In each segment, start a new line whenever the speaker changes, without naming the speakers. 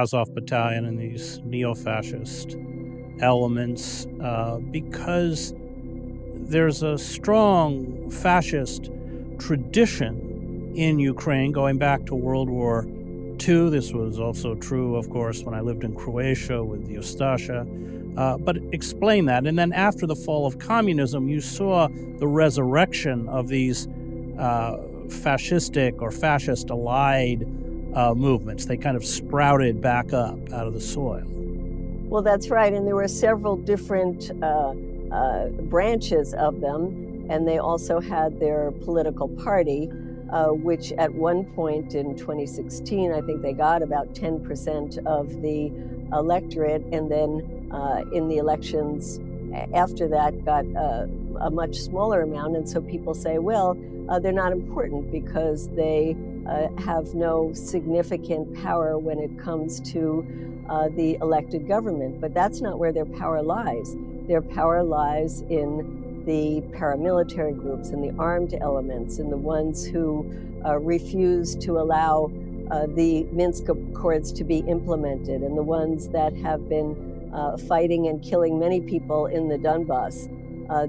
Azov Battalion and these neo-fascist elements because there's a strong fascist tradition in Ukraine going back to World War II. This was also true, of course, when I lived in Croatia with Ustasha. But explain that. And then after the fall of communism, you saw the resurrection of these fascistic or fascist-allied movements. They kind of sprouted back up out of the soil.
Well, that's right. And there were several different branches of them. And they also had their political party, which at one point in 2016, I think they got about 10% of the electorate. And then in the elections after that got a much smaller amount. And so people say, well, they're not important because they have no significant power when it comes to the elected government. But that's not where their power lies. Their power lies in the paramilitary groups and the armed elements and the ones who refuse to allow the Minsk Accords to be implemented, and the ones that have been fighting and killing many people in the Donbass.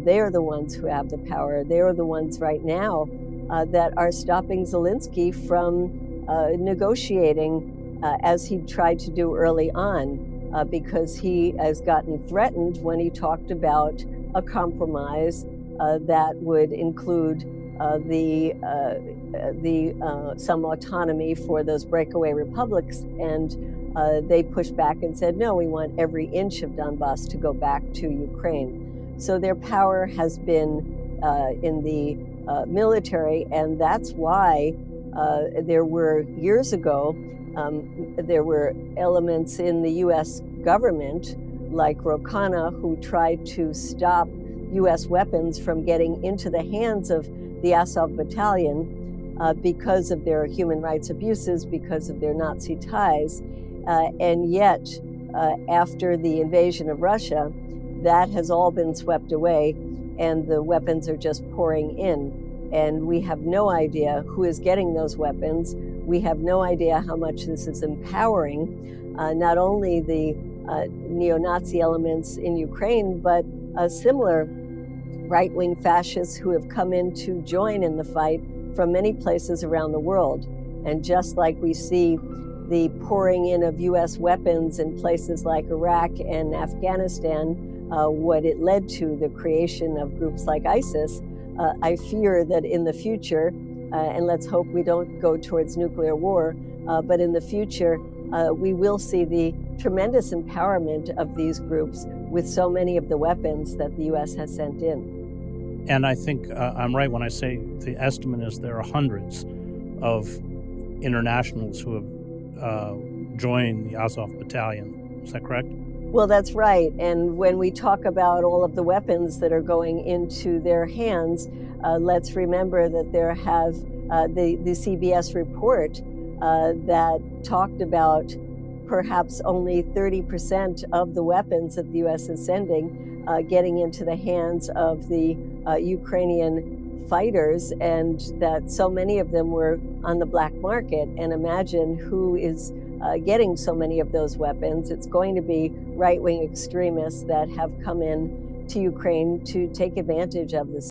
They are the ones who have the power. They are the ones right now that are stopping Zelensky from negotiating as he tried to do early on, because he has gotten threatened when he talked about a compromise that would include some autonomy for those breakaway republics. And they pushed back and said, no, we want every inch of Donbass to go back to Ukraine. So their power has been in the military, and that's why there were, years ago, there were elements in the U.S. government, like Ro Khanna, who tried to stop U.S. weapons from getting into the hands of the Azov Battalion because of their human rights abuses, because of their Nazi ties. And yet, after the invasion of Russia, that has all been swept away, and the weapons are just pouring in. And we have no idea who is getting those weapons. We have no idea how much this is empowering not only the neo-Nazi elements in Ukraine, but similar right-wing fascists who have come in to join in the fight from many places around the world. And just like we see the pouring in of U.S. weapons in places like Iraq and Afghanistan, what it led to, the creation of groups like ISIS, I fear that in the future, and let's hope we don't go towards nuclear war, but in the future, we will see the tremendous empowerment of these groups with so many of the weapons that the U.S. has sent in.
And I think I'm right when I say the estimate is there are hundreds of internationals who have joined the Azov Battalion. Is that correct?
Well, that's right. And when we talk about all of the weapons that are going into their hands, let's remember that there have the CBS report that talked about perhaps only 30% of the weapons that the U.S. is sending getting into the hands of the Ukrainian fighters, and that so many of them were on the black market. And imagine who is getting so many of those weapons. It's going to be right-wing extremists that have come in to Ukraine to take advantage of this.